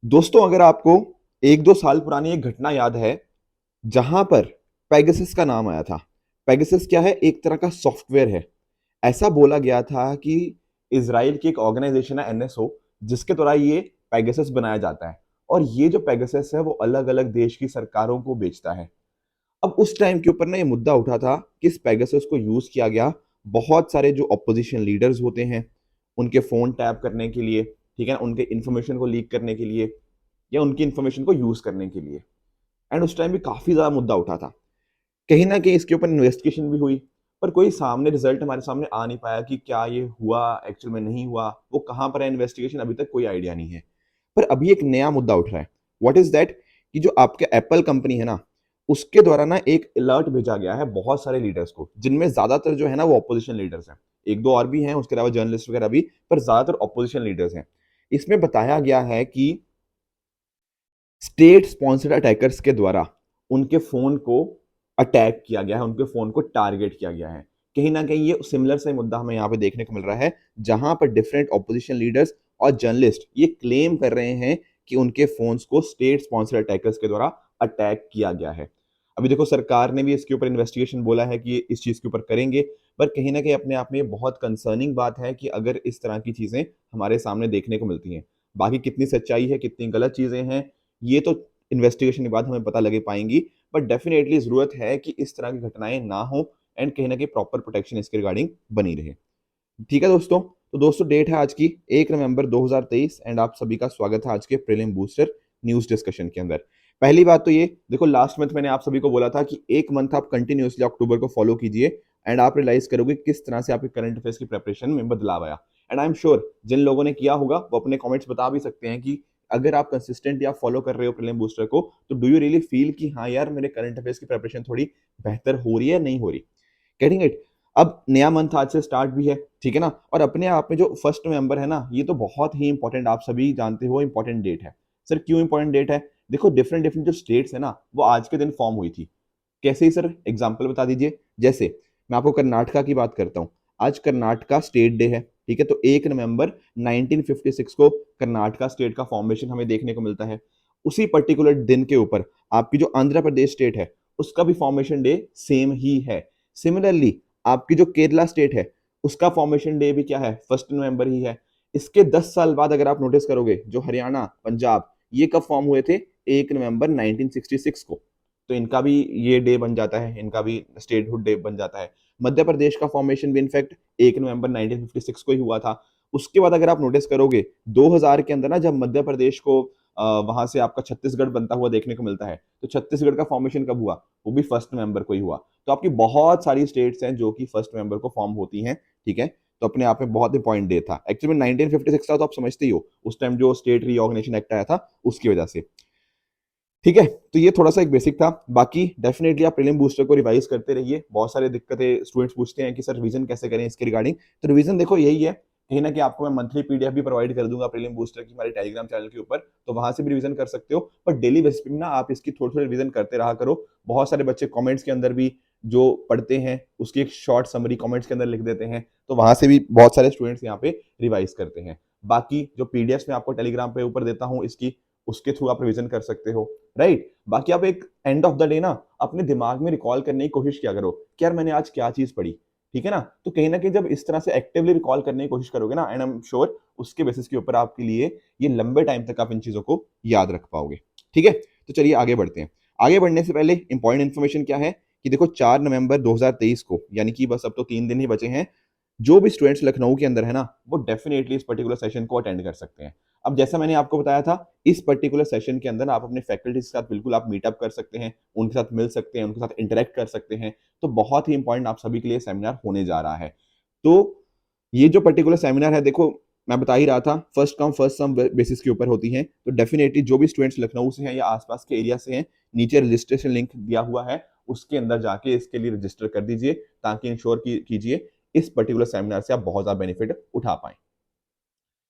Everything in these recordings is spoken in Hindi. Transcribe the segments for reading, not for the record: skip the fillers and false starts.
दोस्तों, अगर आपको 1-2 साल पुरानी एक घटना याद है, जहां पर पेगासस का नाम आया था। पेगासस क्या है? एक तरह का सॉफ्टवेयर है। ऐसा बोला गया था कि इज़राइल की एक ऑर्गेनाइजेशन है एनएसओ, जिसके द्वारा ये पेगासस बनाया जाता है और ये जो पेगासस है वो अलग-अलग देश की सरकारों को बेचता है। अब उस टाइम के ऊपर ना ये मुद्दा उठा था कि इस पेगासस को यूज़ किया गया बहुत सारे जो ऑपोजिशन लीडर्स होते हैं, उनके फ़ोन टैप करने के लिए, ठीक है? उनके इन्फॉर्मेशन को लीक करने के लिए या उनकी इन्फॉर्मेशन को यूज़ करने के लिए। एंड उस टाइम भी काफ़ी ज़्यादा मुद्दा उठा था। कहीं न कहीं इसके ऊपर इन्वेस्टिगेशन भी हुई, पर कोई सामने रिज़ल्ट हमारे सामने आ नहीं पाया कि क्या ये हुआ, एक्चुअल में नहीं हुआ, वो कहाँ पर है इन्वेस्टिगेशन, अभी तक कोई आइडिया नहीं है। पर अभी एक नया मुद्दा उठ रहा है। What is that? कि जो आपके एप्पल कंपनी है ना, उसके द्वारा ना एक अलर्ट भेजा गया है बहुत सारे लीडर्स को, जिनमें ज़्यादातर जो है ना वो ऑपोज़िशन लीडर्स हैं। 1-2 और भी हैं, उसके अलावा जर्नलिस्ट वगैरह भी, पर ज़्यादातर ऑपोज़िशन लीडर्स हैं। इसमें बताया गया है कि स्टेट स्पॉन्सर्ड अटैकर्स के द्वारा उनके फ़ोन को अटैक किया गया है, उनके फ़ोन को टारगेट किया गया है। कहीं न कहीं ये सिमिलर सा ही मुद्दा हमें यहाँ पे देखने को मिल रहा है, जहाँ पर डिफरेंट ऑपोज़िशन लीडर्स और जर्नलिस्ट ये क्लेम कर रहे हैं कि उनके फ़ोन्स को स्टेट स्पॉन्सर्ड अटैकर्स के द्वारा अटैक किया गया है। अभी देखो, सरकार ने भी इसके ऊपर इन्वेस्टिगेशन बोला है कि ये इस चीज़ के ऊपर करेंगे, पर कहीं न कहीं अपने आप में ये बहुत कंसर्निंग बात है कि अगर इस तरह की चीज़ें हमारे सामने देखने को मिलती हैं। बाकी कितनी सच्चाई है, कितनी गलत चीज़ें हैं, ये तो इन्वेस्टिगेशन के बाद हमें पता लग पाएँगी, बट डेफिनिटली ज़रूरत है कि इस तरह की घटनाएँ ना हो एंड कहीं न कहीं प्रॉपर प्रोटेक्शन इसके रिगार्डिंग बनी रहे। ठीक है दोस्तों, तो दोस्तों डेट है आज की 1 नवंबर 2023 एंड आप सभी का स्वागत है आज के प्रीलिम बूस्टर न्यूज़ डिस्कशन के अंदर। पहली बात तो ये देखो, लास्ट मंथ मैंने आप सभी को बोला था कि 1 मंथ आप कंटिन्यूअसली अक्टूबर को फॉलो कीजिए एंड आप रियलाइज़ करोगे किस तरह से आपके करंट अफेयर्स की प्रिपरेशन में बदलाव आया। एंड आई एम श्योर जिन लोगों ने किया होगा वो अपने कमेंट्स बता भी सकते हैं कि अगर आप कंसिस्टेंटली आप फॉलो कर रहे हो प्रीलिम बूस्टर को, तो डू यू रियली फील कि हाँ यार, मेरे करंट अफेयर्स की प्रिपरेशन थोड़ी बेहतर हो रही है, नहीं हो रही? Getting it? अब नया मंथ आज से स्टार्ट भी है, ठीक है ना? और अपने आप में जो 1 नवंबर है ना, ये तो बहुत ही इंपॉर्टेंट, आप सभी जानते हो, इंपॉर्टेंट डेट है। सर क्यों इंपॉर्टेंट डेट है? देखो, डिफरेंट डिफरेंट जो स्टेट्स है ना, वो आज के दिन फॉर्म हुई थी। कैसे ही सर? एग्जाम्पल बता दीजिए। जैसे मैं आपको कर्नाटका की बात करता हूँ। आज कर्नाटका स्टेट डे है, ठीक है? तो 1 नवंबर 1956 को कर्नाटका स्टेट का फॉर्मेशन हमें देखने को मिलता है। उसी पर्टिकुलर दिन के ऊपर आपकी जो आंध्र प्रदेश स्टेट है, उसका भी फॉर्मेशन डे सेम ही है। सिमिलरली आपकी जो केरला स्टेट है, उसका फॉर्मेशन डे भी क्या है? 1 नवंबर ही है। इसके 10 साल बाद अगर आप नोटिस करोगे, जो हरियाणा, पंजाब, ये कब फॉर्म हुए थे? 1 नवंबर 1966 को। तो इनका भी ये डे बन जाता है, इनका भी स्टेटहुड डे बन जाता है। मध्य प्रदेश का फॉर्मेशन भी इनफैक्ट 1 नवंबर 1956 को ही हुआ था। उसके बाद अगर आप नोटिस करोगे, 2000 के अंदर ना जब मध्य प्रदेश को वहां से आपका छत्तीसगढ़ बनता हुआ देखने को मिलता है, तो छत्तीसगढ़ का फॉर्मेशन कब हुआ? वो भी 1 नवंबर को ही हुआ। तो आपकी बहुत सारी स्टेट्स हैं जो कि 1 नवंबर को फॉर्म होती हैं, ठीक है? तो अपने आप में बहुत इंपॉर्टेंट डे था। एक्चुअली में 1956 था, तो आप समझते ही हो उस टाइम जो स्टेट रीऑर्गेनाइजेशन एक्ट आया था, उसकी वजह से। ठीक है? तो ये थोड़ा-सा एक बेसिक था। बाकी डेफिनिटली आप प्रीलिम बूस्टर को रिवाइज़ करते रहिए। बहुत सारी दिक्कतें स्टूडेंट्स पूछते हैं कि सर रिवीजन कैसे करें इसके रिगार्डिंग? तो रिवीजन देखो यही है, कहीं न कहीं आपको मैं मंथली पीडीएफ भी प्रोवाइड कर दूँगा प्रीलिम बूस्टर की हमारे टेलीग्राम चैनल के ऊपर, तो वहाँ से भी रिवीजन कर सकते हो। पर डेली बेसिस पे ना आप इसकी थोड़ी-थोड़ी रिवीजन करते रहा करो। बहुत सारे बच्चे कमेंट्स के अंदर भी जो पढ़ते हैं, उसकी एक शॉर्ट समरी कमेंट्स के अंदर लिख देते हैं, तो वहाँ से भी बहुत सारे स्टूडेंट्स यहाँ पे रिवाइज़ करते हैं। बाकी जो पीडीएफ्स मैं आपको टेलीग्राम पे ऊपर देता हूँ इसकी, उसके थ्रू आप रिवीजन कर सकते हो, राइट? बाकी आप एक एंड ऑफ द डे ना अपने दिमाग में रिकॉल करने की कोशिश किया करो कि यार मैंने आज क्या चीज़ पढ़ी, ठीक है ना? तो कहीं न कहीं जब इस तरह से एक्टिवली रिकॉल करने की कोशिश करोगे ना, एंड आई एम श्योर उसके बेसिस के ऊपर आपके लिए ये लंबे टाइम तक आप इन चीज़ों को याद रख पाओगे, ठीक है? तो चलिए आगे बढ़ते हैं। आगे बढ़ने से पहले इंपॉर्टेंट इन्फॉर्मेशन क्या है कि देखो, 4 नवंबर 2023 को, यानी कि बस अब तो 3 दिन ही बचे हैं, जो भी स्टूडेंट्स लखनऊ के अंदर है ना, वो डेफिनिटली इस पर्टिकुलर सेशन को अटेंड कर सकते हैं। अब जैसा मैंने आपको बताया था, इस पर्टिकुलर सेशन के अंदर आप अपने फैकल्टी के साथ बिल्कुल आप मीटअप कर सकते हैं, उनके साथ मिल सकते हैं, उनके साथ इंटरैक्ट कर सकते हैं। तो बहुत ही इंपॉर्टेंट आप सभी के लिए सेमिनार होने जा रहा है। तो ये जो पर्टिकुलर सेमिनार है, देखो मैं बता ही रहा था, first come first serve basis के ऊपर होती हैं। तो डेफिनिटली जो भी स्टूडेंट्स लखनऊ से हैं या आसपास के एरिया से हैं, नीचे रजिस्ट्रेशन लिंक दिया हुआ है, उसके अंदर जाके इसके लिए रजिस्टर कर दीजिए, ताकि इंश्योर कीजिए इस पर्टिकुलर सेमिनार से आप बहुत ज्यादा बेनिफिट उठा पाएं,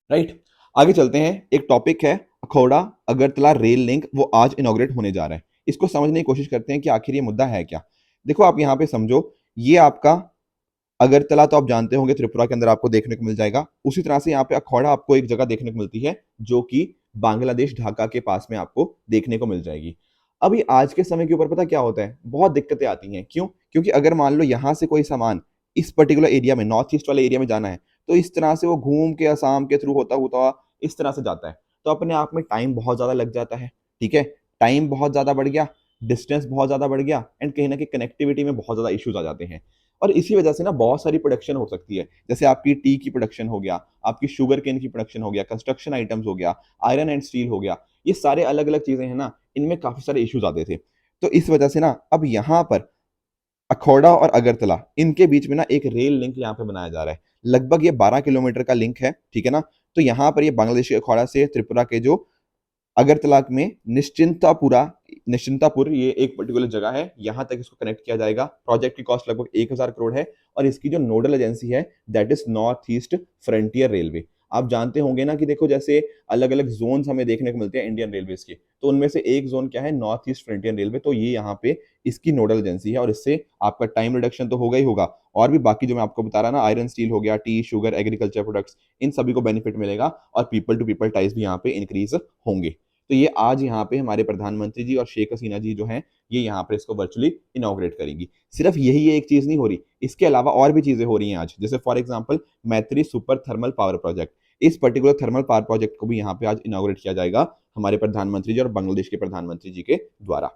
राइट? आगे चलते हैं। एक टॉपिक है अखौड़ा अगरतला रेल लिंक, वो आज इनॉग्रेट होने जा रहा है। इसको समझने की कोशिश करते हैं कि आखिर ये मुद्दा है क्या। देखो, आप यहाँ पे समझो, ये आपका अगरतला तो आप जानते होंगे त्रिपुरा के अंदर आपको देखने को मिल जाएगा। उसी तरह से यहाँ पे अखौड़ा आपको एक जगह देखने को मिलती है जो कि बांग्लादेश ढाका के पास में आपको देखने को मिल जाएगी। अभी आज के समय के ऊपर पता क्या होता है, बहुत दिक्कतें आती हैं। क्यों? क्योंकि अगर मान लो यहाँ से कोई सामान इस पर्टिकुलर एरिया में, नॉर्थ ईस्ट वाले एरिया में जाना है, तो इस तरह से वो घूम के असम के थ्रू होता होता इस तरह से जाता है, तो अपने आप में टाइम बहुत ज्यादा लग जाता है। ठीक है, टाइम बहुत ज्यादा बढ़ गया, डिस्टेंस बहुत ज्यादा बढ़ गया, एंड कहीं ना कहीं कनेक्टिविटी में बहुत ज्यादा इश्यूज आ जाते हैं। और इसी वजह से ना बहुत सारी प्रोडक्शन हो सकती है, जैसे आपकी टी की प्रोडक्शन हो गया, आपकी शुगर केन की प्रोडक्शन हो गया, कंस्ट्रक्शन आइटम्स हो गया, आयरन एंड स्टील हो गया, ये सारे अलग अलग चीजें हैं ना, इनमें काफी सारे इश्यूज आते थे। तो इस वजह से ना अब यहाँ पर अखौड़ा और अगरतला इनके बीच में ना एक रेल लिंक यहाँ पे बनाया जा रहा है। लगभग ये 12 किलोमीटर का लिंक है, ठीक है ना। तो यहाँ पर ये बांग्लादेश के अखौड़ा से त्रिपुरा के जो अगरतला में निश्चिंतापुर ये एक पर्टिकुलर जगह है, यहां तक इसको कनेक्ट किया जाएगा। प्रोजेक्ट की कॉस्ट लगभग 1000 करोड़ है, और इसकी जो नोडल एजेंसी है that is north east frontier railway. आप जानते होंगे ना कि देखो, जैसे अलग अलग जोन्स हमें देखने को मिलते हैं इंडियन रेलवेज के, तो उनमें से एक जोन क्या है, नॉर्थ ईस्ट फ्रंटियर रेलवे। तो ये यहाँ पे इसकी नोडल एजेंसी है, और इससे आपका टाइम रिडक्शन तो होगा ही होगा, और भी बाकी जो मैं आपको बता रहा ना, आयरन स्टील हो गया, टी, शुगर, एग्रीकल्चर प्रोडक्ट्स, इन सभी को बेनिफिट मिलेगा, और पीपल टू पीपल टाइज भी यहाँ पे इंक्रीज होंगे। तो ये आज यहाँ पे हमारे प्रधानमंत्री जी और शेख हसीना जी जो हैं, ये यहाँ पर इसको वर्चुअली इनॉग्रेट करेंगी। सिर्फ यही एक चीज नहीं हो रही, इसके अलावा और भी चीजें हो रही हैं आज, जैसे फॉर एग्जांपल मैत्री सुपर थर्मल पावर प्रोजेक्ट। इस पर्टिकुलर थर्मल पावर प्रोजेक्ट को भी यहाँ पे आज इनॉग्रेट किया जाएगा हमारे प्रधानमंत्री जी और बांग्लादेश के प्रधानमंत्री जी के द्वारा।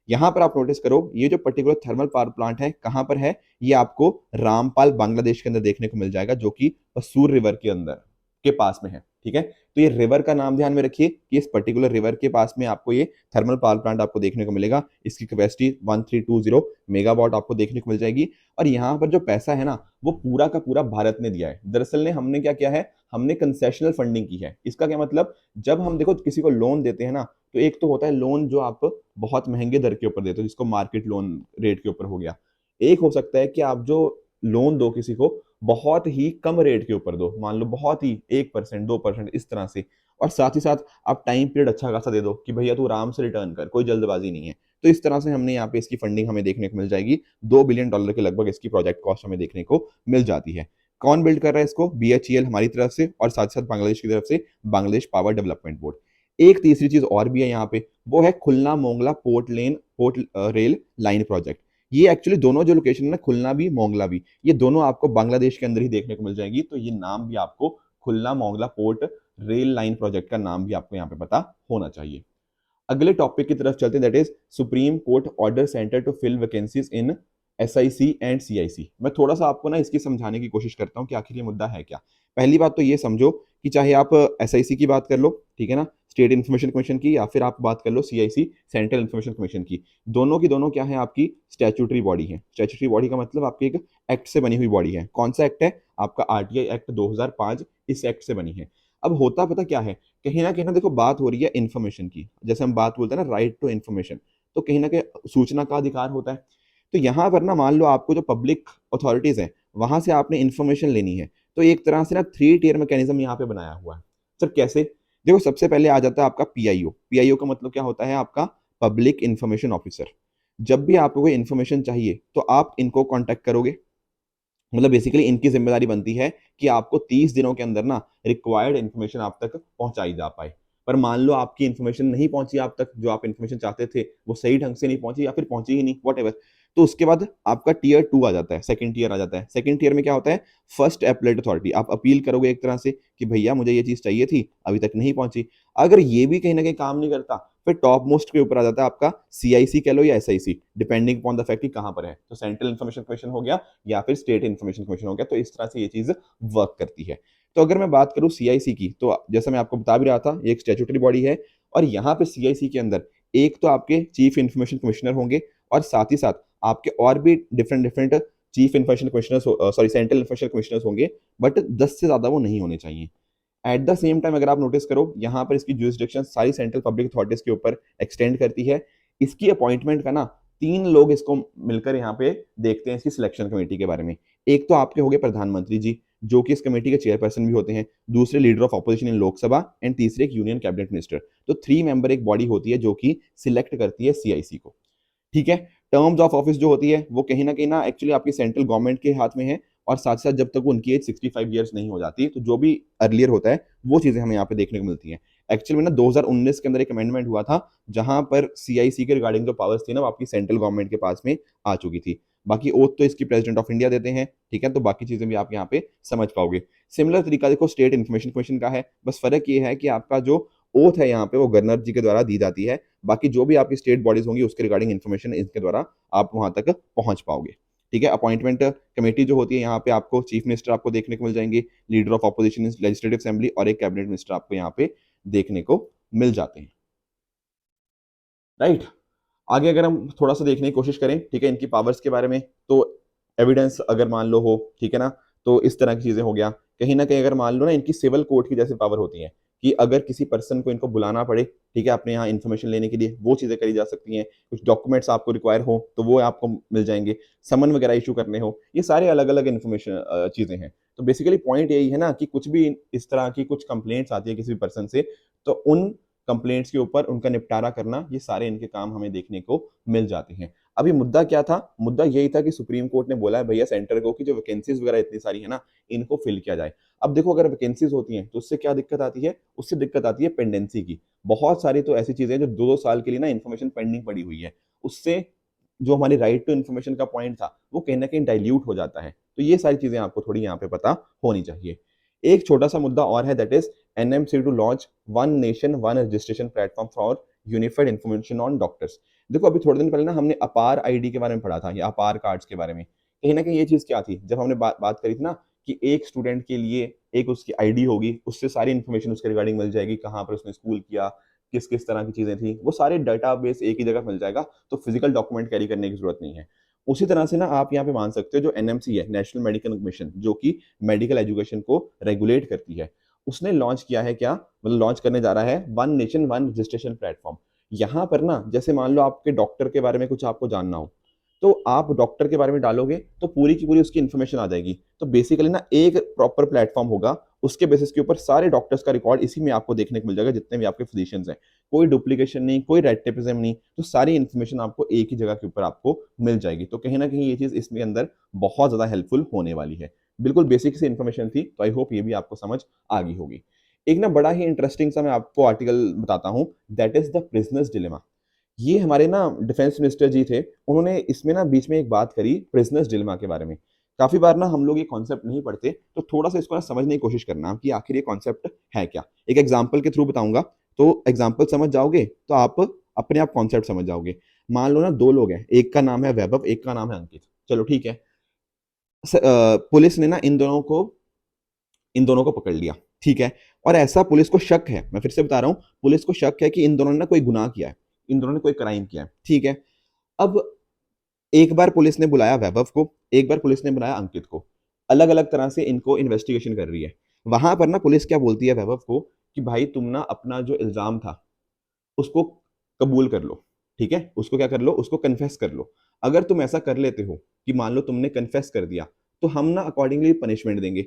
यहाँ पर आप नोटिस करो, ये जो पर्टिकुलर थर्मल पावर प्लांट है कहाँ पर है, ये आपको रामपाल बांग्लादेश के अंदर देखने को मिल जाएगा, जो कि पसूर रिवर के अंदर के पास में है। ठीक है, तो ये रिवर का नाम ध्यान में रखिए कि इस पर्टिकुलर रिवर के पास में आपको ये थर्मल पावर प्लांट आपको देखने को मिलेगा। इसकी कैपेसिटी 1320 मेगावाट आपको देखने को मिल जाएगी। और यहाँ पर जो पैसा है ना, वो पूरा का पूरा भारत ने दिया है। दरअसल ने हमने क्या किया है, हमने कंसेशनल फंडिंग की है। इसका क्या मतलब, जब हम देखो किसी को लोन देते हैं ना, तो एक तो होता है लोन जो आप बहुत महंगे दर के ऊपर देते हो, जिसको मार्केट लोन रेट के ऊपर हो गया। एक हो सकता है कि आप जो लोन दो किसी को बहुत ही कम रेट के ऊपर दो, मान लो बहुत ही 1%, 2% इस तरह से, और साथ ही साथ आप टाइम पीरियड अच्छा खासा दे दो कि भैया तू आराम से रिटर्न कर, कोई जल्दबाजी नहीं है। तो इस तरह से हमने यहाँ पे इसकी फंडिंग हमें देखने को मिल जाएगी। $2 बिलियन के लगभग इसकी प्रोजेक्ट कॉस्ट हमें देखने को मिल जाती है। कौन बिल्ड कर रहा है इसको? BHEL हमारी तरफ से, और साथ साथ बांग्लादेश की तरफ से बांग्लादेश पावर डेवलपमेंट बोर्ड। एक तीसरी चीज और भी है यहाँ पे, वो है Khulna Mongla port rail line project. ये एक्चुअली दोनों जो लोकेशन है ना, खुलना भी मोंगला भी, ये दोनों आपको बांग्लादेश के अंदर ही देखने को मिल जाएगी। तो ये नाम भी आपको Khulna Mongla port rail line project का नाम भी आपको यहाँ पे पता होना चाहिए। अगले टॉपिक की तरफ चलते हैं, that is supreme court order centre to fill vacancies in SIC and CIC। मैं थोड़ा सा आपको ना इसकी समझाने की कोशिश करता हूँ कि आखिर ये मुद्दा है क्या। पहली बात तो ये समझो कि चाहे आप SIC की बात कर लो, ठीक है ना, स्टेट इन्फॉर्मेशन कमीशन की, या फिर आप बात कर लो CIC सेंट्रल इन्फॉर्मेशन कमीशन की, दोनों की दोनों क्या है, आपकी स्टैट्यूटरी बॉडी है। स्टैट्यूटरी बॉडी का मतलब आपकी एक एक्ट से बनी हुई बॉडी है। कौन सा एक्ट है? आपका RTI एक्ट 2005 इस एक्ट से बनी है। अब होता पता क्या है, कहीं ना देखो बात हो रही है इन्फॉर्मेशन की, जैसे हम बात बोलते हैं ना राइट टू इन्फॉर्मेशन, तो कहीं ना कहीं सूचना का अधिकार होता है। तो यहाँ पर ना मान लो आपको जो पब्लिक अथॉरिटीज है वहां से आपने इन्फॉर्मेशन लेनी है, तो एक तरह से ना 3 टियर मैकेनिज्म यहाँ पे बनाया हुआ है। सर कैसे? देखो, सबसे पहले आ जाता है आपका PIO। PIO का मतलब क्या होता है? आपका पब्लिक इंफॉर्मेशन ऑफिसर। जब भी आपको कोई इन्फॉर्मेशन चाहिए तो आप इनको कॉन्टेक्ट करोगे, मतलब बेसिकली इनकी जिम्मेदारी बनती है कि आपको 30 दिनों के अंदर ना रिक्वायर्ड इन्फॉर्मेशन आप तक पहुंचाई जा पाए। पर मान लो आपकी इन्फॉर्मेशन नहीं पहुंची आप तक, जो आप इन्फॉर्मेशन चाहते थे वो सही ढंग से नहीं पहुंची, या फिर पहुंची ही नहीं, वट, तो उसके बाद आपका Tier 2 आ जाता है, सेकंड टियर आ जाता है। सेकंड टियर में क्या होता है? First appellate authority. आप अपील करोगे एक तरह से कि भैया मुझे ये चीज चाहिए थी, अभी तक नहीं पहुंची। अगर ये भी कहीं ना कहीं काम नहीं करता, फिर टॉप मोस्ट के ऊपर आ जाता है आपका CIC कह लो या SIC, depending upon the fact कि कहां पर है। तो सेंट्रल इन्फॉर्मेशन कमीशन हो गया या फिर स्टेट इन्फॉर्मेशन कमीशन हो गया। तो इस तरह से ये चीज वर्क करती है। तो अगर मैं बात करूं CIC की, तो जैसा मैं आपको बता भी रहा था, ये एक स्टैट्यूटरी बॉडी है, और यहाँ पे CIC के अंदर एक तो आपके चीफ इन्फॉर्मेशन कमिश्नर होंगे, और साथ ही साथ आपके और भी different different chief information commissioner, sorry central information commissioners होंगे, बट 10 से ज्यादा वो नहीं होने चाहिए। एट द सेम टाइम अगर आप नोटिस करो, यहाँ पर इसकी जुरिसडिक्शन सारी सेंट्रल पब्लिक अथॉरिटीज के ऊपर एक्सटेंड करती है। इसकी अपॉइंटमेंट का ना 3 लोग इसको मिलकर यहाँ पे देखते हैं इसकी सिलेक्शन कमेटी के बारे में। एक तो आपके हो गए प्रधानमंत्री जी, जो कि इस कमेटी के चेयरपर्सन भी होते हैं, दूसरे leader of opposition in Lok Sabha, and तीसरे एक यूनियन कैबिनेट मिनिस्टर। तो 3 मेंबर एक बॉडी होती है जो कि सिलेक्ट करती है CIC को। ठीक है, टर्म्स ऑफ ऑफिस जो होती है वो कहीं ना एक्चुअली आपकी सेंट्रल गवर्नमेंट के हाथ में है, और साथ साथ जब तक उनकी एज 65 ईयर्स नहीं हो जाती, तो जो भी अर्लियर होता है वो चीजें हमें यहाँ पे देखने को मिलती हैं। एक्चुअली में ना 2019 के अंदर एक अमेंडमेंट हुआ था जहां पर सीआईसी के रिगार्डिंग जो पावर्स थी ना वो आपकी सेंट्रल गवर्नमेंट के पास में आ चुकी थी। बाकी ओथ तो इसकी प्रेसिडेंट ऑफ इंडिया देते हैं, ठीक है, तो बाकी चीजें भी आप यहाँ पे समझ पाओगे। सिमिलर तरीका देखो स्टेट इन्फॉर्मेशन कमीशन का है, बस फर्क ये है कि आपका जो ओथ है यहाँ पे वो गवर्नर जी के द्वारा दी जाती है, बाकी जो भी आपकी स्टेट बॉडीज होंगी उसके रिगार्डिंग इन्फॉर्मेशन इनके द्वारा आप वहां तक पहुंच पाओगे। ठीक है, अपॉइंटमेंट कमेटी जो होती है यहाँ पे आपको चीफ मिनिस्टर आपको देखने को मिल जाएंगे, leader of opposition legislative assembly और एक कैबिनेट मिनिस्टर आपको यहाँ पे देखने को मिल जाते हैं। राइट, आगे अगर हम थोड़ा सा देखने की कोशिश करें, ठीक है, इनकी पावर्स के बारे में, तो एविडेंस अगर मान लो हो, ठीक है ना, तो इस तरह की चीजें हो गया। कहीं ना कहीं अगर मान लो ना इनकी सिविल कोर्ट की जैसे पावर होती है कि अगर किसी पर्सन को इनको बुलाना पड़े, ठीक है, अपने यहाँ इन्फॉर्मेशन लेने के लिए, वो चीजें करी जा सकती हैं। कुछ डॉक्यूमेंट्स आपको रिक्वायर हो तो वो आपको मिल जाएंगे, समन वगैरह इशू करने हो, ये सारे अलग अलग इन्फॉर्मेशन चीजें हैं। तो बेसिकली पॉइंट यही है ना कि कुछ भी इस तरह की कुछ कंप्लेंट्स आती है किसी भी पर्सन से, तो उन कंप्लेंट्स के ऊपर उनका निपटारा करना, ये सारे इनके काम हमें देखने को मिल जाते हैं। अभी मुद्दा क्या था, मुद्दा यही था कि सुप्रीम कोर्ट ने बोला है भैया सेंटर को कि जो वैकेंसीज वगैरह इतनी सारी है ना इनको फिल किया जाए। अब देखो अगर वैकेंसीज होती हैं तो उससे क्या दिक्कत आती है, उससे दिक्कत आती है पेंडेंसी की। बहुत सारी तो ऐसी चीजें जो 2-2 साल के लिए ना इन्फॉर्मेशन पेंडिंग पड़ी हुई है, उससे जो हमारी राइट टू इन्फॉर्मेशन का पॉइंट था वो कहीं ना कहीं डाइल्यूट हो जाता है। तो ये सारी चीजें आपको थोड़ी यहाँ पे पता होनी चाहिए। एक छोटा सा मुद्दा और है, that is NMC to launch one nation one registration platform for unified information on doctors. देखो अभी थोड़े दिन पहले ना हमने अपार आईडी के बारे में पढ़ा था या अपार कार्ड्स के बारे में। कहीं ना कहीं ये चीज क्या थी, जब हमने बात करी थी ना कि एक स्टूडेंट के लिए एक उसकी आईडी होगी, उससे सारी इन्फॉर्मेशन उसके रिगार्डिंग मिल जाएगी, कहाँ पर उसने स्कूल किया, किस किस तरह की चीजें थी, वो सारे डाटाबेस एक ही जगह मिल जाएगा, तो फिजिकल डॉक्यूमेंट कैरी करने की जरूरत नहीं है। उसी तरह से ना आप यहाँ पे मान सकते हो जो एनएमसी है, नेशनल मेडिकल कमीशन, जो कि मेडिकल एजुकेशन को रेगुलेट करती है, उसने लॉन्च किया है क्या, मतलब लॉन्च करने जा रहा है one nation one registration platform. यहाँ पर ना जैसे मान लो आपके डॉक्टर के बारे में कुछ आपको जानना हो, तो आप डॉक्टर के बारे में डालोगे तो पूरी की पूरी उसकी इन्फॉर्मेशन आ जाएगी। तो बेसिकली ना एक प्रॉपर प्लेटफॉर्म होगा, उसके बेसिस के ऊपर सारे डॉक्टर्स का रिकॉर्ड इसी में आपको देखने को मिल जाएगा, जितने भी आपके फिजिशियंस हैं। कोई डुप्लीकेशन नहीं, कोई रेड टेपिज्म नहीं, तो सारी इन्फॉर्मेशन आपको एक ही जगह के ऊपर आपको मिल जाएगी। तो कहीं ना कहीं ये चीज इसमें अंदर बहुत ज्यादा हेल्पफुल होने वाली है। बिल्कुल बेसिक सी इन्फॉर्मेशन थी, तो आई होप ये भी आपको समझ आ गई होगी। एक ना बड़ा ही इंटरेस्टिंग सा मैं आपको आर्टिकल बताता हूँ, that is the prisoners dilemma. ये हमारे ना डिफेंस मिनिस्टर जी थे, उन्होंने इसमें ना बीच में एक बात करी प्रिजनर्स डिलेमा के बारे में। काफी बार ना हम लोग ये कॉन्सेप्ट नहीं पढ़ते, तो थोड़ा सा इसको ना समझने की कोशिश करना कि आखिर ये कॉन्सेप्ट है क्या। एक एग्जाम्पल के थ्रू बताऊंगा, तो एग्जाम्पल समझ जाओगे तो आप अपने आप कॉन्सेप्ट समझ जाओगे। मान लो ना दो लोग हैं, एक का नाम है वैभव, एक का नाम है अंकित। चलो ठीक है, पुलिस ने ना इन दोनों को पकड़ लिया, ठीक है। और ऐसा पुलिस को शक है, मैं फिर से बता रहा हूँ, पुलिस को शक है कि इन दोनों ने ना कोई गुनाह किया है, इन दोनों ने कोई क्राइम किया है, ठीक है। अब एक बार पुलिस ने बुलाया वैभव को, एक बार पुलिस ने बुलाया अंकित को, अलग अलग तरह से इनको इन्वेस्टिगेशन कर रही है। वहां पर ना पुलिस क्या बोलती है वैभव को कि भाई तुम ना अपना जो इल्जाम था उसको कबूल कर लो, ठीक है, उसको क्या कर लो, उसको कन्फेस कर लो। अगर तुम ऐसा कर लेते हो कि मान लो तुमने कन्फेस कर दिया, तो हम ना अकॉर्डिंगली पनिशमेंट देंगे।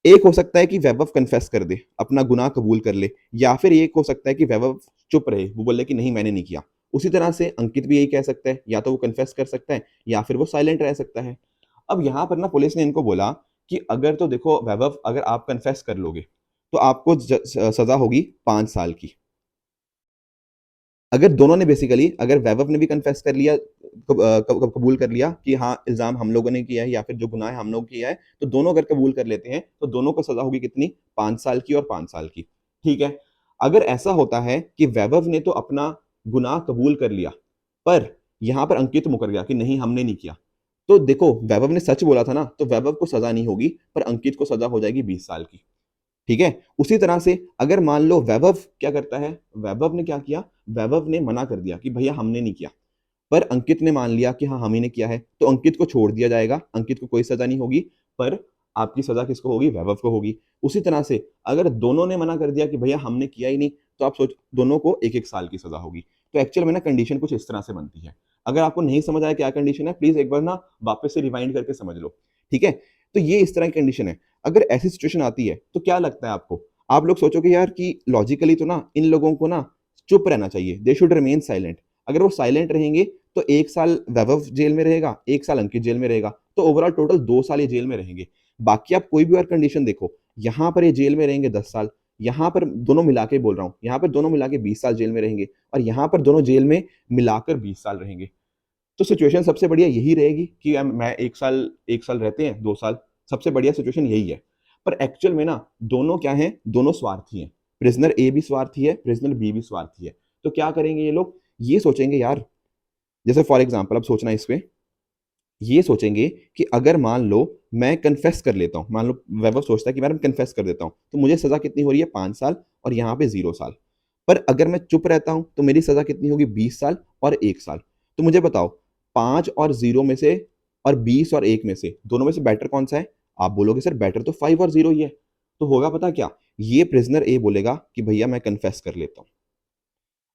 एक हो सकता है कि वैभव कन्फेस कर दे, अपना गुनाह कबूल कर ले, या फिर एक हो सकता है कि वैभव चुप रहे, वो बोले कि नहीं मैंने नहीं किया। उसी तरह से अंकित भी यही कह सकता है, या तो वो कन्फेस कर सकता है या फिर वो साइलेंट रह सकता है। अब यहां पर ना पुलिस ने इनको बोला कि अगर तो देखो वैभव, अगर आप कन्फेस कर लोगे तो आपको सजा होगी 5 साल की। अगर दोनों ने बेसिकली, अगर वैभव ने भी कन्फेस कर लिया, कबूल कर लिया कि हाँ इल्जाम हम लोगों ने किया है या फिर जो गुनाह है हम लोग किया है, तो दोनों अगर कबूल कर लेते हैं तो दोनों को सजा होगी कितनी, 5 साल की और 5 साल की, ठीक है। अगर ऐसा होता है कि वैभव ने तो अपना गुनाह कबूल कर लिया, पर यहां पर अंकित मुकर गया कि नहीं हमने नहीं किया, तो देखो वैभव ने सच बोला था ना, तो वैभव को सजा नहीं होगी, पर अंकित को सजा हो जाएगी 20 साल की, ठीक है। उसी तरह से अगर मान लो वैभव क्या करता है, वैभव ने क्या किया, वैभव ने मना कर दिया कि भैया हमने नहीं किया, पर अंकित ने मान लिया कि हाँ हम ही ने किया है, तो अंकित को छोड़ दिया जाएगा, अंकित को कोई सजा नहीं होगी, पर आपकी सजा किसको होगी, वैभव को होगी। उसी तरह से अगर दोनों ने मना कर दिया कि भैया हमने किया ही नहीं, तो आप सोच दोनों को 1-1 साल की सजा होगी। तो एक्चुअल में ना कंडीशन कुछ इस तरह से बनती है। अगर आपको नहीं समझ आया क्या कंडीशन है, प्लीज एक बार ना वापस से रिवाइंड करके समझ लो, ठीक है। तो ये इस तरह की कंडीशन है। अगर ऐसी सिचुएशन आती है तो क्या लगता है आपको, आप लोग सोचोगे यार कि लॉजिकली तो ना इन लोगों को ना चुप रहना चाहिए, दे शुड रिमेन साइलेंट। अगर वो साइलेंट रहेंगे तो 1 साल वैभव जेल में रहेगा, 1 साल अंकित जेल में रहेगा, तो ओवरऑल टोटल 2 साल ये जेल में रहेंगे। बाकी आप कोई भी और कंडीशन देखो, यहाँ पर ये जेल में रहेंगे 10 साल, यहाँ पर दोनों मिला के बोल रहा हूँ, यहाँ पर दोनों मिला के 20 साल जेल में रहेंगे और यहाँ पर दोनों जेल में मिलाकर 20 साल रहेंगे। तो सिचुएशन सबसे बढ़िया यही रहेगी कि मैं 1 साल रहते हैं, 2 साल, सबसे बढ़िया सिचुएशन यही है। पर एक्चुअल में ना दोनों क्या है, दोनों स्वार्थी हैं। प्रिजनर ए भी स्वार्थी है, प्रिजनर बी भी स्वार्थी है। तो क्या करेंगे ये लोग, ये सोचेंगे यार, जैसे फॉर एग्जाम्पल अब सोचना इस पे, ये सोचेंगे कि अगर मान लो मैं कन्फेस कर लेता हूँ, मान लो वैभव सोचता है कि मैं कन्फेस कर देता हूँ तो मुझे सजा कितनी हो रही है, 5 साल और यहाँ पे 0 साल। पर अगर मैं चुप रहता हूँ तो मेरी सजा कितनी होगी, 20 साल और 1 साल। तो मुझे बताओ 5 और 0 में से और 20 और 1 में से दोनों में से बेटर कौन सा है? आप बोलोगे सर बेटर तो 5 और 0 ही है। तो होगा पता क्या, ये प्रिजनर ए बोलेगा कि भैया मैं कन्फेस कर लेता हूँ।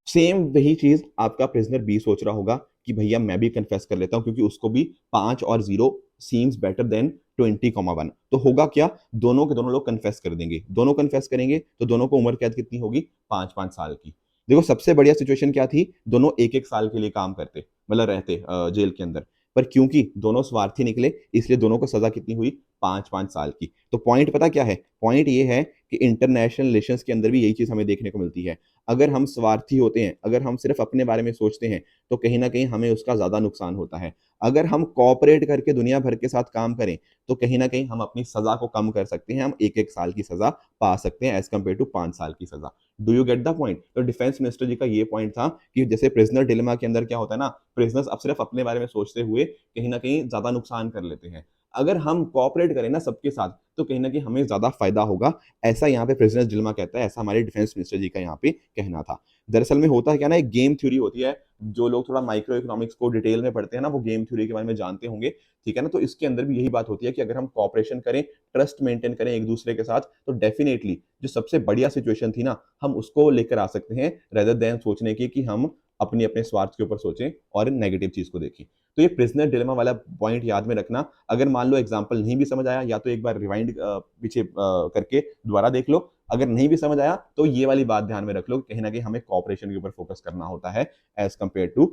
सेम वही चीज आपका प्रिजनर बी सोच रहा होगा कि भैया मैं भी कन्फेस कर लेता हूं, क्योंकि उसको भी 5 और 0 सीम्स बेटर देन 20, 1। तो होगा क्या, दोनों के दोनों लोग कन्फेस कर देंगे, दोनों कन्फेस करेंगे तो दोनों को उम्र कैद कितनी होगी, 5-5 साल की। देखो सबसे बढ़िया सिचुएशन क्या थी, दोनों 1-1 साल के लिए काम करते, मतलब रहते जेल के अंदर। पर क्योंकि दोनों स्वार्थी निकले इसलिए दोनों को सजा कितनी हुई, 5-5 साल की। तो पॉइंट पता क्या है, पॉइंट ये है कि इंटरनेशनल रिलेशंस के अंदर भी यही चीज हमें देखने को मिलती है। अगर हम स्वार्थी होते हैं, अगर हम सिर्फ अपने बारे में सोचते हैं तो कहीं ना कहीं हमें उसका ज्यादा नुकसान होता है। अगर हम कोऑपरेट करके दुनिया भर के साथ काम करें तो कहीं ना कहीं हम अपनी सजा को कम कर सकते हैं, हम 1-1 साल की सजा पा सकते हैं एज कम्पेयर टू 5 साल की सजा। Do you get the point? तो डिफेंस मिनिस्टर जी का ये पॉइंट था कि जैसे प्रिजनर डिलेमा के अंदर क्या होता है ना, प्रिजनर्स अब सिर्फ अपने बारे में सोचते हुए कहीं ना कहीं ज्यादा नुकसान कर लेते हैं। अगर हम कोऑपरेट करें ना सबके साथ तो कहीं ना कहीं हमें ज्यादा फायदा होगा, ऐसा यहाँ पे प्रिजनर्स डिलेमा कहता है, ऐसा हमारे डिफेंस मिनिस्टर जी का यहाँ पे कहना था। दरअसल में होता है क्या ना, एक गेम थ्योरी होती है, जो लोग थोड़ा माइक्रो इकोनॉमिक्स को डिटेल में पढ़ते हैं ना वो गेम थ्योरी के बारे में जानते होंगे, ठीक है ना। तो इसके अंदर भी यही बात होती है कि अगर हम कॉपरेशन करें, ट्रस्ट मेंटेन करें एक दूसरे के साथ, तो डेफिनेटली जो सबसे बढ़िया सिचुएशन थी ना हम उसको लेकर आ सकते हैं, रेदर देन सोचने की कि हम अपने अपने स्वार्थ के ऊपर सोचें और नेगेटिव चीज को देखें। तो ये प्रिजनर डिलेमा वाला पॉइंट याद में रखना। अगर मान लो एग्जांपल नहीं भी समझ आया, या तो एक बार रिवाइंड पीछे करके दोबारा देख लो। अगर नहीं भी समझ आया तो ये वाली बात ध्यान में रख लो, कहीं ना कहीं हमें कॉपरेशन के ऊपर फोकस करना होता है एज कंपेयर टू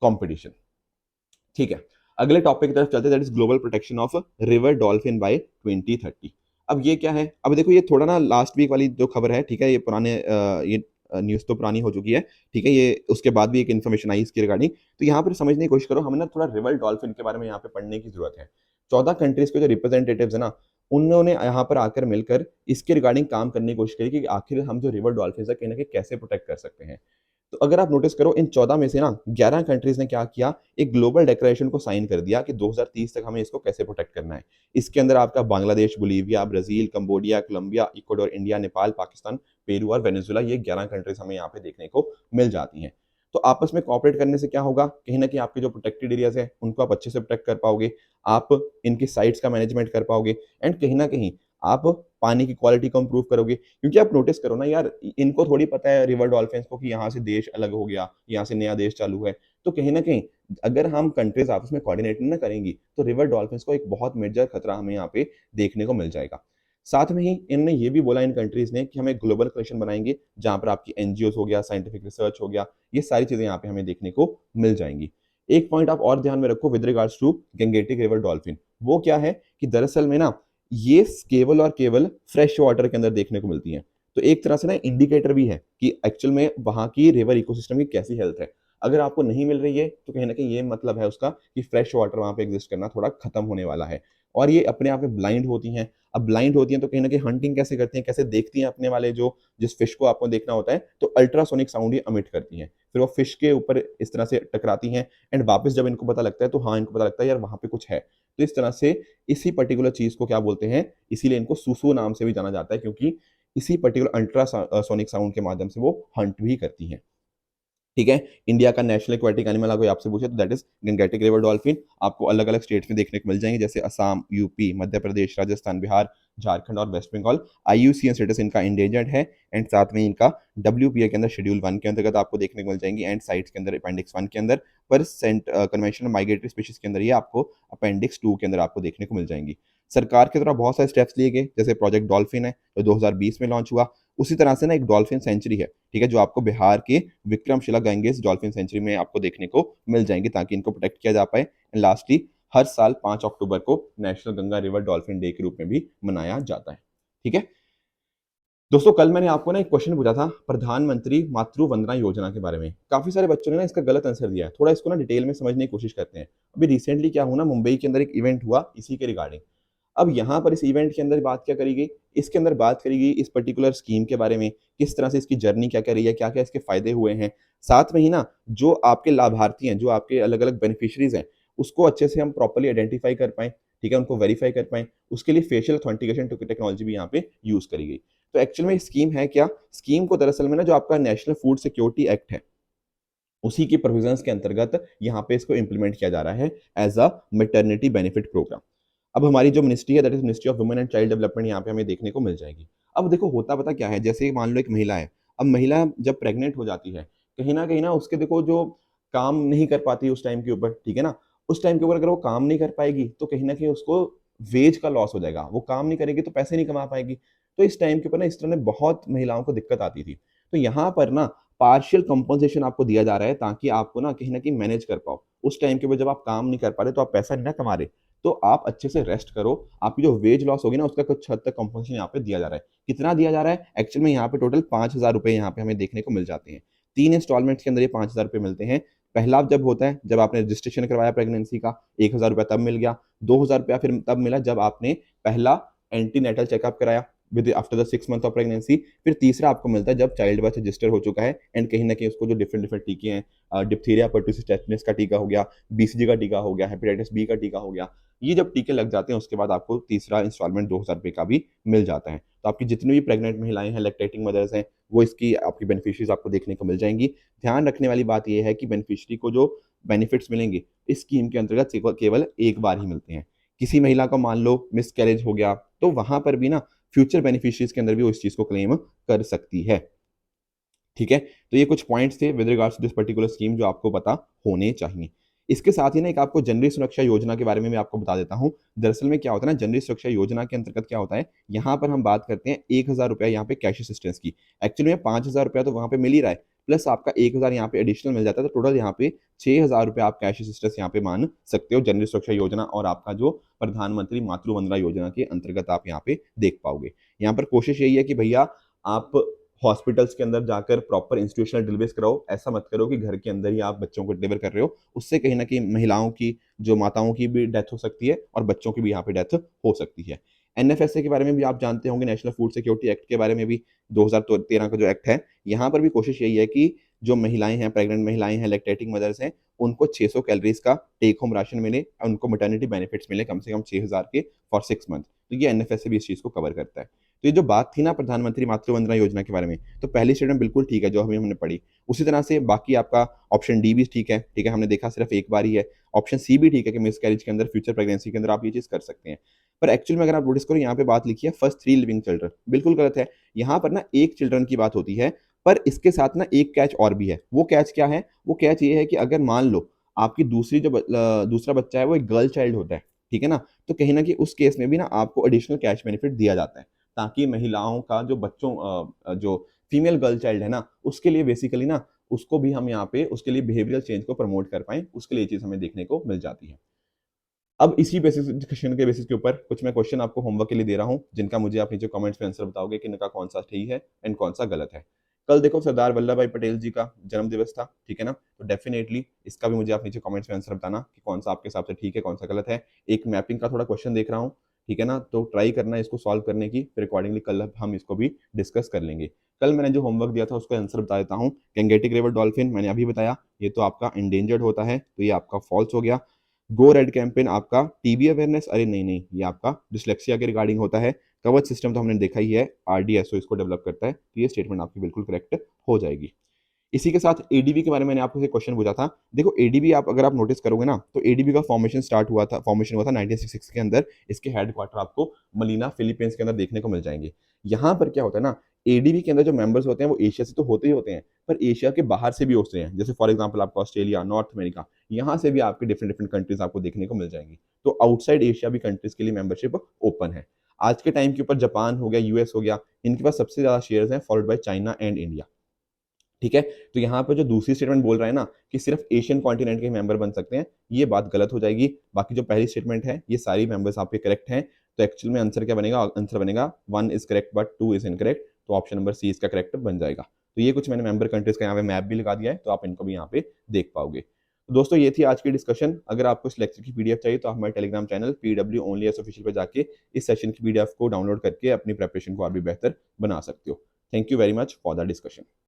कॉम्पिटिशन। ठीक है, अगले टॉपिक की तरफ चलते हैं, that is global protection of river dolphin by 2030। अब ये क्या है, अब देखो ये थोड़ा ना लास्ट वीक वाली जो खबर है, ठीक है, ये पुराने ये न्यूज तो पुरानी हो चुकी है, ठीक है, ये उसके बाद भी एक इन्फॉर्मेशन आई इसके रिगार्डिंग। तो यहाँ पर समझने की कोशिश करो, हमें ना थोड़ा रिवर डॉल्फिन के बारे में यहाँ पे पढ़ने की जरूरत है। 14 कंट्रीज के जो रिप्रेजेंटेटिव है ना, उन्होंने यहाँ पर आकर मिलकर इसके रिगार्डिंग काम करने की कोशिश करी कि आखिर हम जो रिवर डॉल्फिन है कहीं ना कहीं कैसे प्रोटेक्ट कर सकते हैं। तो अगर आप नोटिस करो इन 14 में से ना 11 कंट्रीज ने क्या किया, एक ग्लोबल डिक्लेरेशन को साइन कर दिया कि 2030 तक हमें इसको कैसे प्रोटेक्ट करना है। इसके अंदर आपका Bangladesh, Bolivia, Brazil, Cambodia, Colombia, Ecuador, India, Nepal, Pakistan, Peru और वेनेजुएला, ये 11 कंट्रीज हमें यहाँ पे देखने को मिल जाती हैं। तो आपस में कॉपरेट करने से क्या होगा, कहीं ना कहीं आपके जो प्रोटेक्टेड एरियाज है उनको आप अच्छे से प्रोटेक्ट कर पाओगे, आप इनकी साइट्स का मैनेजमेंट कर पाओगे, एंड कहीं ना कहीं आप पानी की क्वालिटी को इंप्रूव करोगे। क्योंकि आप नोटिस करो ना यार, इनको थोड़ी पता है रिवर डॉल्फिन्स को कि यहाँ से देश अलग हो गया, यहाँ से नया देश चालू है। तो कहीं ना कहीं अगर हम कंट्रीज आपस में कोऑर्डिनेट ना करेंगी तो रिवर डॉल्फिन्स को एक बहुत मेजर खतरा हमें यहाँ पे देखने को मिल जाएगा। साथ में ही इन्होंने ये भी बोला इन कंट्रीज ने कि हमें ग्लोबल कलेक्शन बनाएंगे, जहां पर आपकी एनजीओ हो गया, साइंटिफिक रिसर्च हो गया, ये सारी चीजें यहाँ पे हमें देखने को मिल जाएंगी। एक पॉइंट आप और ध्यान में रखो with regards to Gangetic river dolphin, वो क्या है कि दरअसल में ना ये केवल और केवल फ्रेश वाटर के अंदर देखने को मिलती हैं। तो एक तरह से ना इंडिकेटर भी है कि एक्चुअल में वहां की रिवर इकोसिस्टम की कैसी हेल्थ है। अगर आपको नहीं मिल रही है तो कहीं ना कहीं ये मतलब है उसका कि फ्रेश वाटर वहां पे एग्जिस्ट करना थोड़ा खत्म होने वाला है। और ये अपने आप में ब्लाइंड होती हैं। अब ब्लाइंड होती हैं तो कहीं ना कहीं हंटिंग कैसे करती हैं, कैसे देखती हैं अपने वाले जो जिस फिश को आपको देखना होता है, तो अल्ट्रासोनिक साउंड ही अमिट करती हैं, फिर वो फिश के ऊपर इस तरह से टकराती हैं। एंड वापस जब इनको पता लगता है तो हाँ, इनको पता लगता है यार वहां पे कुछ है। तो इस तरह से इसी पर्टिकुलर चीज को क्या बोलते हैं, इसीलिए इनको सुसु नाम से भी जाना जाता है, क्योंकि इसी पर्टिकुलर अल्ट्रासोनिक साउंड के माध्यम से वो हंट भी करती हैं। ठीक है, इंडिया का नेशनल एक्वेटिक एनिमल अगर आपसे पूछे तो that is Gangetic river dolphin. आपको अलग अलग स्टेट्स में देखने को मिल जाएंगे, जैसे असम, यूपी, मध्य प्रदेश, राजस्थान, बिहार, झारखंड और वेस्ट बंगाल। IUCN स्टेटस इनका इंडेंजर्ड है, एंड साथ में इनका WPA के अंदर शेड्यूल 1 के अंतर्गत आपको देखने को मिल जाएंगी, एंड साइट्स के अंदर अपेंडिक्स 1 के अंदर। पर कन्वेंशन माइग्रेटरी स्पीशीज के अंदर ये आपको अपेंडिक्स 2 के अंदर आपको देखने को मिल जाएंगी। सरकार के द्वारा बहुत सारे स्टेप्स लिए गए, जैसे प्रोजेक्ट डॉल्फिन है जो 2020 में लॉन्च हुआ। उसी तरह से ना एक डॉल्फिन सेंचुरी है, ठीक है, जो आपको बिहार के विक्रमशिला गैंगेस डॉल्फिन सेंचुरी में आपको देखने को मिल जाएंगे, ताकि इनको प्रोटेक्ट किया जा पाए। एंड लास्टली हर साल 5 अक्टूबर को national Ganga river dolphin day के रूप में भी मनाया जाता है। ठीक है, दोस्तों कल मैंने आपको ना एक क्वेश्चन पूछा था प्रधानमंत्री मातृ वंदना योजना के बारे में। काफी सारे बच्चों ने ना इसका गलत आंसर दिया है। थोड़ा इसको ना डिटेल में समझने की कोशिश करते हैं। अभी रिसेंटली क्या हुआ ना, मुंबई के अंदर एक इवेंट हुआ इसी के रिगार्डिंग। अब यहाँ पर इस इवेंट के अंदर बात क्या करी गई, इसके अंदर बात करी गई इस पर्टिकुलर स्कीम के बारे में, किस तरह से इसकी जर्नी क्या क्या रही है, क्या क्या इसके फायदे हुए हैं। साथ में ही ना जो आपके लाभार्थी हैं, जो आपके अलग अलग बेनिफिशरीज हैं, उसको अच्छे से हम प्रॉपर्ली आइडेंटिफाई कर पाएं, ठीक है, उनको वेरीफाई कर पाएं। उसके लिए फेशियल ऑथेंटिकेशन टेक्नोलॉजी भी यहाँ पे यूज करी गई। तो एक्चुअल में स्कीम है क्या, स्कीम को दरअसल में ना जो आपका नेशनल फूड सिक्योरिटी एक्ट है, उसी की प्रोविजंस के अंतर्गत यहाँ पे इसको इंप्लीमेंट किया जा रहा है as a maternity benefit program. अब हमारी जो मिनिस्ट्री है that is ministry of women and child development, यहाँ पे हमें देखने को मिल जाएगी। अब देखो होता पता क्या है, जैसे मान लो एक महिला है, अब महिला जब प्रेग्नेंट हो जाती है, कहीं ना उसके देखो जो काम नहीं कर पाती उस टाइम के ऊपर, ठीक है ना, उस टाइम के ऊपर अगर वो काम नहीं कर पाएगी तो कहीं ना कहीं उसको वेज का लॉस हो जाएगा, वो काम नहीं करेगी तो पैसे नहीं कमा पाएगी। तो इस टाइम के ऊपर ना इस तरह ने बहुत महिलाओं को दिक्कत आती थी। तो यहाँ पर ना पार्शियल कंपनसेशन आपको दिया जा रहा है ताकि आपको ना कहीं मैनेज कर पाओ। उस टाइम के ऊपर जब आप काम नहीं कर पा रहे, तो आप पैसा नहीं ना कमा रहे, तो आप अच्छे से रेस्ट करो। आपकी जो वेज लॉस होगी ना, उसका कुछ हद तक कंपनसेशन यहाँ पे दिया जा रहा है। कितना दिया जा रहा है, एक्चुअल में यहाँ पे टोटल 5,000 रुपए यहाँ पे हमें देखने को मिल जाते हैं। 3 इंस्टॉलमेंट्स के अंदर ये 5,000 रुपए मिलते हैं। पहला जब होता है जब आपने रजिस्ट्रेशन करवाया प्रेगनेंसी का, 1,000 रुपया तब मिल गया। 2,000 रुपया फिर तब मिला जब आपने पहला एंटीनेटल चेकअप कराया with after the 6 month of pregnancy. फिर तीसरा आपको मिलता है जब चाइल्ड बर्थ रजिस्टर हो चुका है एंड कहीं ना कहीं उसको जो डिफरेंट डिफरेंट टीके हैं, डिप्थीरिया पर्टुसिस टेटनस का टीका हो गया, बीसीजी का टीका हो गया, हेपेटाइटिस बी का टीका हो गया, ये जब टीके लग जाते हैं उसके बाद आपको तीसरा इंस्टॉलमेंट 2,000 रुपये का भी मिल जाता है। तो आपकी जितनी भी प्रेग्नेंट महिलाएं हैं, लैक्टेटिंग मदर्स हैं, वो इसकी आपकी बेनिफिशरीज आपको देखने को मिल जाएंगी। ध्यान रखने वाली बात यह है कि बेनिफिशरी को जो बेनिफिट्स मिलेंगे इस स्कीम के अंतर्गत केवल एक बार ही मिलते हैं। किसी महिला को मान लो मिस कैरेज हो गया तो वहां पर भी ना फ्यूचर बेनिफिशरीज के अंदर भी वो इस चीज को क्लेम कर सकती है। ठीक है, तो ये कुछ पॉइंट्स थे with regards to this particular scheme जो आपको पता होने चाहिए। इसके साथ ही ना एक आपको जनरल सुरक्षा योजना के बारे में मैं आपको बता देता हूँ। दरअसल में क्या होता है ना, जनरल सुरक्षा योजना के अंतर्गत क्या होता है, यहाँ पर हम बात करते हैं 1,000 रुपया यहाँ पे कैश असिस्टेंस की। एक्चुअली में 5,000 रुपया तो वहाँ पे मिल ही रहा है, प्लस आपका 1,000 यहाँ पे एडिशनल मिल जाता है, तो टोटल यहाँ पे 6,000 रुपया आप कैश असिस्टेंस यहाँ पे मान सकते हो जनरल सुरक्षा योजना और आपका जो प्रधानमंत्री मातृ वंदना योजना के अंतर्गत आप यहाँ पे देख पाओगे। यहाँ पर कोशिश यही है कि भैया आप हॉस्पिटल्स के अंदर जाकर प्रॉपर इंस्टीट्यूशनल डिलीवरीज कराओ। ऐसा मत करो कि घर के अंदर ही आप बच्चों को डिलीवर कर रहे हो, उससे कहीं ना कहीं महिलाओं की, जो माताओं की भी डेथ हो सकती है और बच्चों की भी यहाँ पे डेथ हो सकती है। एनएफएसए के बारे में भी आप जानते होंगे, नेशनल फूड सिक्योरिटी एक्ट के बारे में भी 2013 का जो एक्ट है, यहाँ पर भी कोशिश यही है कि जो महिलाएं हैं, प्रेग्नेंट महिलाएं हैं, लैक्टेटिंग मदर्स हैं, उनको 600 कैलोरीज का टेक होम राशन मिले और उनको मैटरनिटी बेनिफिट्स मिले कम से कम 6,000 के फॉर 6 मंथ। तो ये एनएफएसए भी इस चीज को कवर करता है। तो ये जो बात थी ना प्रधानमंत्री मातृ वंदना योजना के बारे में, तो पहली स्टेटमेंट बिल्कुल ठीक है जो अभी हमने पढ़ी। उसी तरह से बाकी आपका ऑप्शन डी भी ठीक है, ठीक है, हमने देखा सिर्फ एक बार ही है। ऑप्शन सी भी ठीक है कि मिस कैरेज के अंदर, फ्यूचर प्रेगनेंसी के अंदर आप ये चीज कर सकते हैं। पर एक्चुअल में अगर आप नोटिस करो, यहाँ पे बात लिखी है फर्स्ट 3 लिविंग चिल्ड्रन, बिल्कुल गलत है। यहाँ पर ना एक चिल्ड्रन की बात होती है, पर इसके साथ ना एक कैच और भी है। वो कैच क्या है, वो कैच ये है कि अगर मान लो आपकी दूसरा बच्चा है वो एक गर्ल चाइल्ड होता है, ठीक है ना, तो कहीं ना कहीं उस केस में भी ना आपको एडिशनल कैश बेनिफिट दिया जाता है, ताकि महिलाओं का जो जो फीमेल गर्ल चाइल्ड है ना, उसके लिए बेसिकली ना उसको भी हम यहाँ पे उसके लिए बिहेवियरल चेंज को प्रमोट कर पाए, उसके लिए चीज हमें देखने को मिल जाती है। अब इसी बेसिस डिस्कशन के बेसिस के ऊपर कुछ मैं क्वेश्चन आपको होमवर्क के लिए दे रहा हूँ, जिनका मुझे आप नीचे कमेंट्स में आंसर बताओगे कि इनका कौन सा सही है एंड कौन सा गलत है। कल देखो सरदार वल्लभ भाई पटेल जी का जन्म दिवस था, ठीक है ना, तो डेफिनेटली इसका भी मुझे आप नीचे कमेंट्स में आंसर बताना कि कौन सा आपके हिसाब से ठीक है, कौन सा गलत है। एक मैपिंग का थोड़ा क्वेश्चन देख रहा हूँ, ठीक है ना, तो ट्राई करना इसको सॉल्व करने की, फिर अकॉर्डिंगली कल हम इसको भी डिस्कस कर लेंगे। कल मैंने जो होमवर्क दिया था उसका आंसर बता देता हूँ। गैंगेटिक रिवर डॉल्फिन मैंने अभी बताया, ये तो आपका इंडेंजर्ड होता है, तो ये आपका फॉल्स हो गया। गो रेड कैंपेन आपका टीबी अवेयरनेस, अरे नहीं नहीं, ये आपका डिसलेक्सिया के रिगार्डिंग होता है। कवच सिस्टम तो हमने देखा ही है, आरडीएसओ इसको डेवलप करता है, तो ये स्टेटमेंट आपकी बिल्कुल करेक्ट हो जाएगी। इसी के साथ एडीबी के बारे में मैंने आपको एक क्वेश्चन पूछा था। देखो एडीबी आप अगर आप नोटिस करोगे ना, तो एडीबी का फॉर्मेशन हुआ था 1966 के अंदर। इसके हेडक्वार्टर आपको मलीना फिलीपींस के अंदर देखने को मिल जाएंगे। यहाँ पर क्या होता है ना, एडीबी के अंदर जो मेंबर्स होते हैं वो एशिया से तो होते ही होते हैं, पर एशिया के बाहर से भी होते हैं। जैसे फॉर एग्जांपल आपको ऑस्ट्रेलिया, नॉर्थ अमेरिका, यहाँ से भी आपके डिफरेंट डिफरेंट कंट्रीज आपको देखने को मिल जाएंगी। तो आउटसाइड एशिया भी कंट्रीज के लिए मेंबरशिप ओपन है। आज के टाइम के ऊपर जापान हो गया, यूएस हो गया, इनके पास सबसे ज्यादा शेयर्स हैं, followed by China and India. ठीक है, तो यहाँ पर जो दूसरी स्टेटमेंट बोल रहा है ना कि सिर्फ एशियन कॉन्टिनेंट के मेंबर बन सकते हैं, ये बात गलत हो जाएगी। बाकी जो पहली स्टेटमेंट है ये सारी मेंबर्स आपके करेक्ट हैं। तो एक्चुअल में आंसर क्या बनेगा, आंसर बनेगा 1 is correct but 2 is incorrect. तो ऑप्शन नंबर सी इसका करेक्ट बन जाएगा। तो ये कुछ मैंने मेंबर कंट्रीज का यहाँ पे मैप भी लगा दिया है, तो आप इनको भी यहाँ पे देख पाओगे। तो दोस्तों ये थी आज की डिस्कशन। अगर आपको इस लेक्चर की पीडीएफ चाहिए तो आप हमारे Telegram channel PW only S official पर जाके इस सेशन की पीडीएफ को डाउनलोड करके अपनी प्रेपरेशन को और भी बेहतर बना सकते हो। Thank you very much for the discussion.